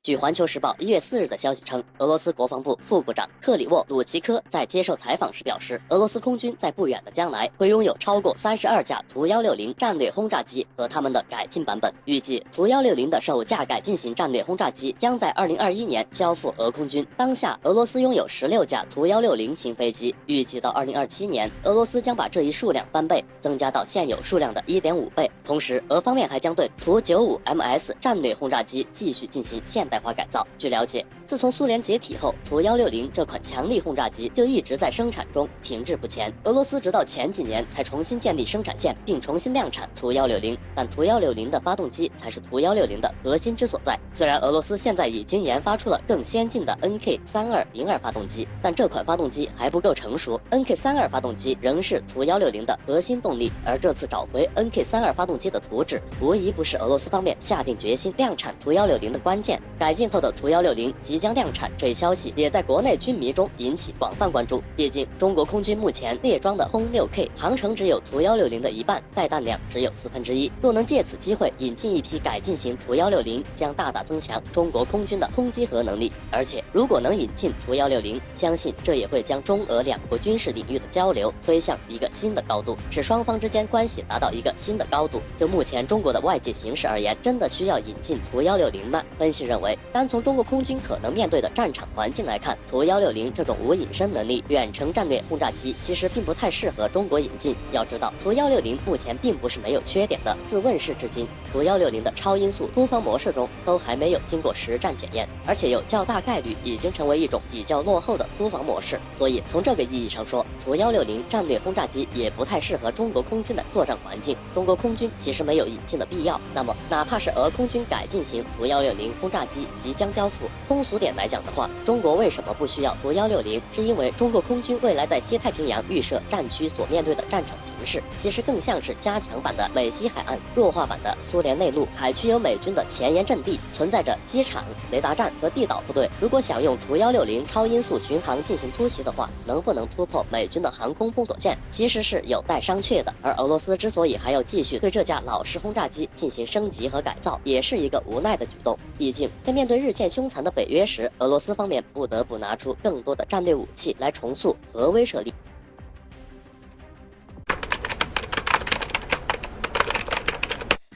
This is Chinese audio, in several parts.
据环球时报1月4日的消息称，俄罗斯国防部副部长克里沃鲁奇科在接受采访时表示，俄罗斯空军在不远的将来会拥有超过32架图160战略轰炸机和他们的改进版本。预计图160的首架改进型战略轰炸机将在2021年交付俄空军。当下，俄罗斯拥有16架图160型飞机，预计到2027年，俄罗斯将把这一数量翻倍，增加到现有数量的1.5倍。同时，俄方面还将对图95MS 战略轰炸机继续进行现代化改造。据了解，自从苏联解体后，图160这款强力轰炸机就一直在生产中停滞不前。俄罗斯直到前几年才重新建立生产线，并重新量产图160，但图160的发动机才是图160的核心之所在。虽然俄罗斯现在已经研发出了更先进的 NK3202 发动机，但这款发动机还不够成熟。NK32 发动机仍是图160的核心动力，而这次找回 NK32 发动机的图纸，无疑不是俄罗斯方面下定决心量产图160的关键。改进后的图160即将量产这一消息也在国内军迷中引起广泛关注。毕竟中国空军目前列装的轰 6K 航程只有图160的一半，载弹量只有1/4。若能借此机会引进一批改进型图160，将大大增强中国空军的空机核能力。而且如果能引进图160，相信这也会将中俄两国军事领域的交流推向一个新的高度，使双方之间关系达到一个新的高度。就目前中国的外界形势而言，真的需要引进图160吗？分析认为，单从中国空军可能面对的战场环境来看，图160这种无隐身能力远程战略轰炸机其实并不太适合中国引进。要知道，图160目前并不是没有缺点的，自问世至今，图160的超音速突防模式中都还没有经过实战检验，而且有较大概率已经成为一种比较落后的突防模式。所以从这个意义上说，图160战略轰炸机也不太适合中国空军的作战环境，中国空军其实没有引进的必要。那么哪怕是俄空军改进型图160轰炸机即将交付，通俗点来讲的话，中国为什么不需要图160？是因为中国空军未来在西太平洋预设战区所面对的战场形势，其实更像是加强版的美西海岸，弱化版的苏联内陆。海区有美军的前沿阵地，存在着机场、雷达站和地导部队。如果想用图160超音速巡航进行突袭的话，能不能突破美军的航空封锁线，其实是有待商榷的。而俄罗斯之所以还要继续对这架老式轰炸机进行升级和改造，也是一个无奈的举动。毕竟在面对日渐凶残的北约时，俄罗斯方面不得不拿出更多的战略武器来重塑核威慑力。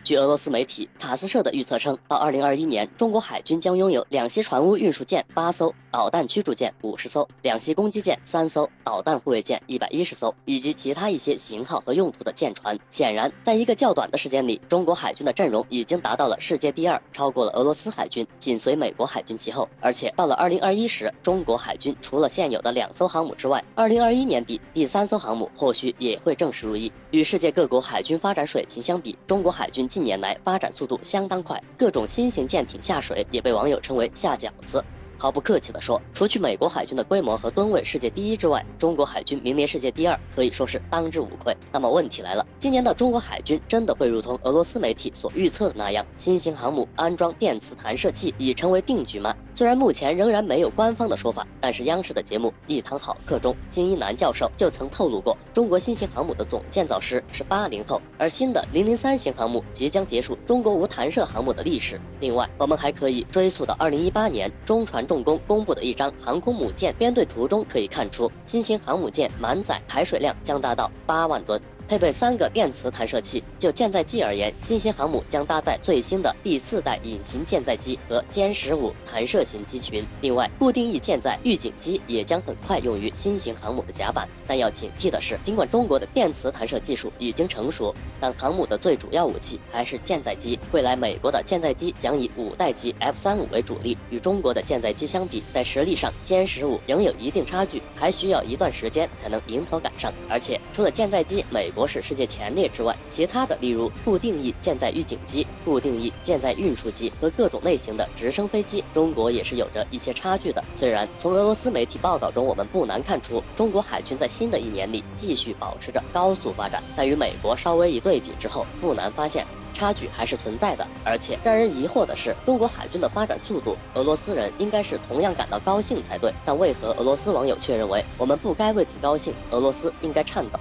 据俄罗斯媒体塔斯社的预测称，到2021年，中国海军将拥有两栖船坞运输舰8艘、导弹驱逐舰50艘、两栖攻击舰3艘、导弹护卫舰110艘，以及其他一些型号和用途的舰船。显然，在一个较短的时间里，中国海军的阵容已经达到了世界第2，超过了俄罗斯海军，紧随美国海军其后。而且到了2021时，中国海军除了现有的2艘航母之外，2021年底第3艘航母或许也会正式入役。与世界各国海军发展水平相比，中国海军近年来发展速度相当快，各种新型舰艇下水也被网友称为下饺子。毫不客气地说，除去美国海军的规模和吨位世界第1之外，中国海军名列世界第2，可以说是当之无愧。那么问题来了，今年的中国海军真的会如同俄罗斯媒体所预测的那样，新型航母安装电磁弹射器已成为定局吗？虽然目前仍然没有官方的说法，但是央视的节目《一堂好课》中，金一南教授就曾透露过，中国新型航母的总建造师是80后，而新的003型航母即将结束中国无弹射航母的历史。另外，我们还可以追溯到2018年中船重工公布的一张航空母舰编队图中可以看出，新型航母舰满载排水量将达到8万吨。配备3个电磁弹射器。就舰载机而言，新型航母将搭载最新的第4代隐形舰载机和歼15弹射型机群。另外，固定翼舰载预警机也将很快用于新型航母的甲板。但要警惕的是，尽管中国的电磁弹射技术已经成熟，但航母的最主要武器还是舰载机。未来美国的舰载机将以5代机 F-35为主力，与中国的舰载机相比，在实力上歼15仍有一定差距，还需要一段时间才能迎头赶上。而且除了舰载机美国是世界前列之外，其他的例如固定翼舰载预警机、固定翼舰载运输机和各种类型的直升飞机，中国也是有着一些差距的。虽然从俄罗斯媒体报道中，我们不难看出中国海军在新的一年里继续保持着高速发展，但与美国稍微一对比之后，不难发现差距还是存在的。而且让人疑惑的是，中国海军的发展速度，俄罗斯人应该是同样感到高兴才对，但为何俄罗斯网友却认为我们不该为此高兴，俄罗斯应该颤抖？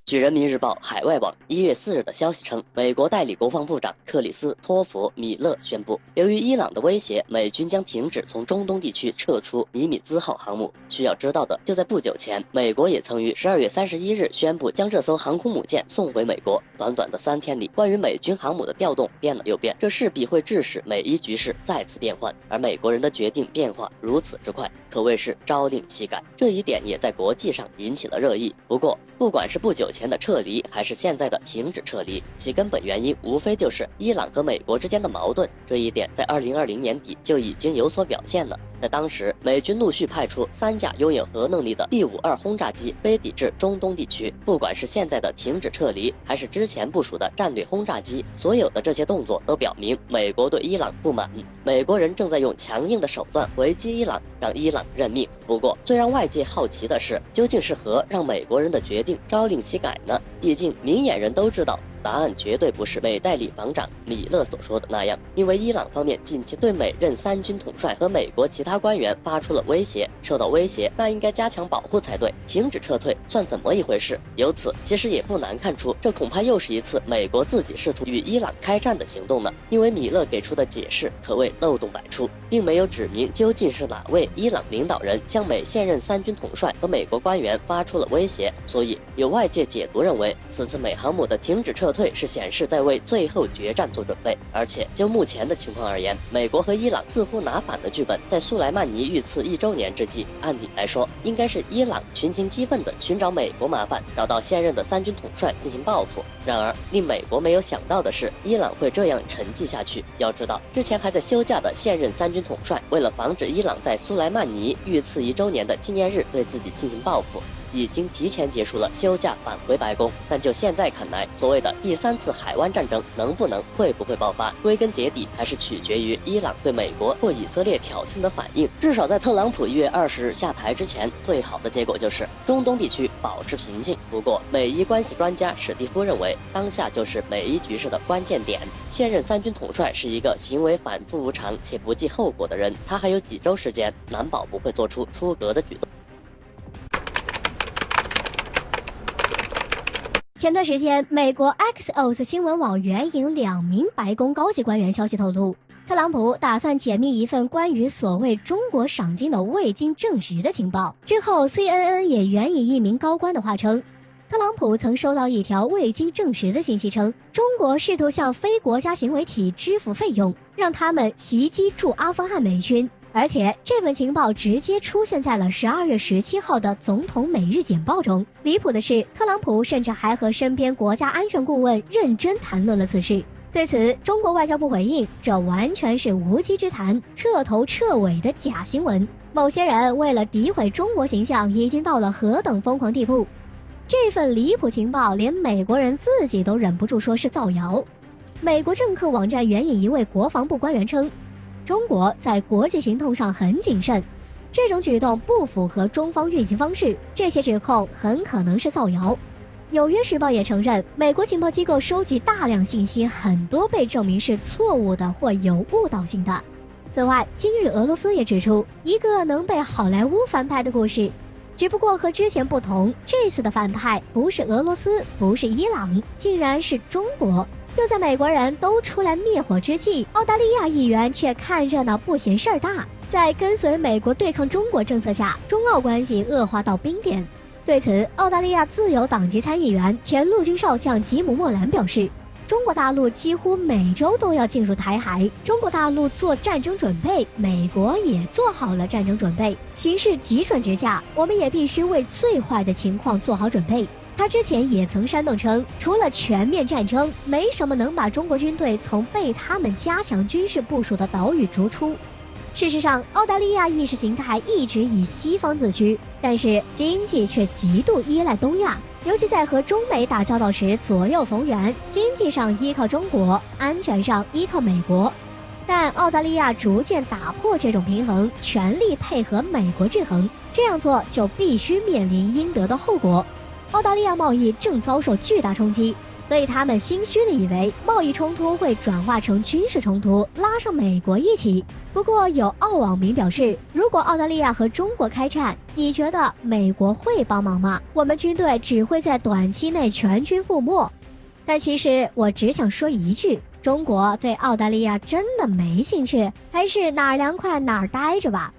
据人民日报海外网1月4日的消息称，美国代理国防部长克里斯托弗·米勒宣布，由于伊朗的威胁，美军将停止从中东地区撤出尼米兹号航母。需要知道的，就在不久前，美国也曾于12月31日宣布将这艘航空母舰送回美国。短短的3天里，关于美军航母的调动变了又变，这势必会致使美伊局势再次变换。而美国人的决定变化如此之快，可谓是朝令夕改，这一点也在国际上引起了热议。不过，不管是不久前的撤离，还是现在的停止撤离，其根本原因无非就是伊朗和美国之间的矛盾。这一点在2020年底就已经有所表现了。在当时，美军陆续派出3架拥有核能力的 B-52轰炸机飞抵至中东地区。不管是现在的停止撤离，还是之前部署的战略轰炸机，所有的这些动作都表明美国对伊朗不满，美国人正在用强硬的手段回击伊朗，让伊朗认命。不过，最让外界好奇的是，究竟是何让美国人的决定朝令夕改呢？毕竟明眼人都知道，答案绝对不是美代理防长米勒所说的那样，因为伊朗方面近期对美任3军统帅和美国其他官员发出了威胁，受到威胁那应该加强保护才对，停止撤退算怎么一回事？由此其实也不难看出，这恐怕又是一次美国自己试图与伊朗开战的行动呢。因为米勒给出的解释可谓漏洞百出，并没有指明究竟是哪位伊朗领导人向美现任3军统帅和美国官员发出了威胁，所以有外界解读认为，此次美航母的停止撤退是显示在为最后决战做准备。而且就目前的情况而言，美国和伊朗似乎拿反了剧本。在苏莱曼尼遇刺1周年之际，按理来说应该是伊朗群情激愤地寻找美国麻烦，找到现任的3军统帅进行报复。然而令美国没有想到的是，伊朗会这样沉寂下去。要知道，之前还在休假的现任3军统帅，为了防止伊朗在苏莱曼尼遇刺1周年的纪念日对自己进行报复，已经提前结束了休假，返回白宫。但就现在看来，所谓的第3次海湾战争会不会爆发，归根结底还是取决于伊朗对美国或以色列挑衅的反应。至少在特朗普1月20日下台之前，最好的结果就是中东地区保持平静。不过，美伊关系专家史蒂夫认为，当下就是美伊局势的关键点。现任3军统帅是一个行为反复无常且不计后果的人，他还有几周时间，难保不会做出出格的举动。前段时间，美国 Axios 新闻网援引2名白宫高级官员消息透露，特朗普打算解密一份关于所谓中国赏金的未经证实的情报。之后 CNN 也援引1名高官的话称，特朗普曾收到一条未经证实的信息称，中国试图向非国家行为体支付费用，让他们袭击驻阿富汗美军。而且这份情报直接出现在了12月17号的总统每日简报中。离谱的是，特朗普甚至还和身边国家安全顾问认真谈论了此事。对此，中国外交部回应，这完全是无稽之谈，彻头彻尾的假新闻。某些人为了诋毁中国形象，已经到了何等疯狂地步。这份离谱情报连美国人自己都忍不住说是造谣。美国政客网站援引一位国防部官员称，中国在国际行动上很谨慎，这种举动不符合中方运行方式，这些指控很可能是造谣。纽约时报也承认，美国情报机构收集大量信息，很多被证明是错误的或有误导性的。此外，今日俄罗斯也指出一个能被好莱坞翻拍的故事，只不过和之前不同，这次的反派不是俄罗斯，不是伊朗，竟然是中国。就在美国人都出来灭火之际，澳大利亚议员却看热闹不嫌事儿大。在跟随美国对抗中国政策下，中澳关系恶化到冰点。对此，澳大利亚自由党籍参议员、前陆军少将吉姆·莫兰表示，中国大陆几乎每周都要进入台海，中国大陆做战争准备，美国也做好了战争准备。形势急转直下，我们也必须为最坏的情况做好准备。他之前也曾煽动称，除了全面战争，没什么能把中国军队从被他们加强军事部署的岛屿逐出。事实上，澳大利亚意识形态一直以西方自居，但是经济却极度依赖东亚，尤其在和中美打交道时左右逢源，经济上依靠中国，安全上依靠美国。但澳大利亚逐渐打破这种平衡，全力配合美国制衡，这样做就必须面临应得的后果。澳大利亚贸易正遭受巨大冲击，所以他们心虚的以为贸易冲突会转化成军事冲突，拉上美国一起。不过有澳网民表示，如果澳大利亚和中国开战，你觉得美国会帮忙吗？我们军队只会在短期内全军覆没。但其实我只想说一句，中国对澳大利亚真的没兴趣，还是哪儿凉快哪儿待着吧。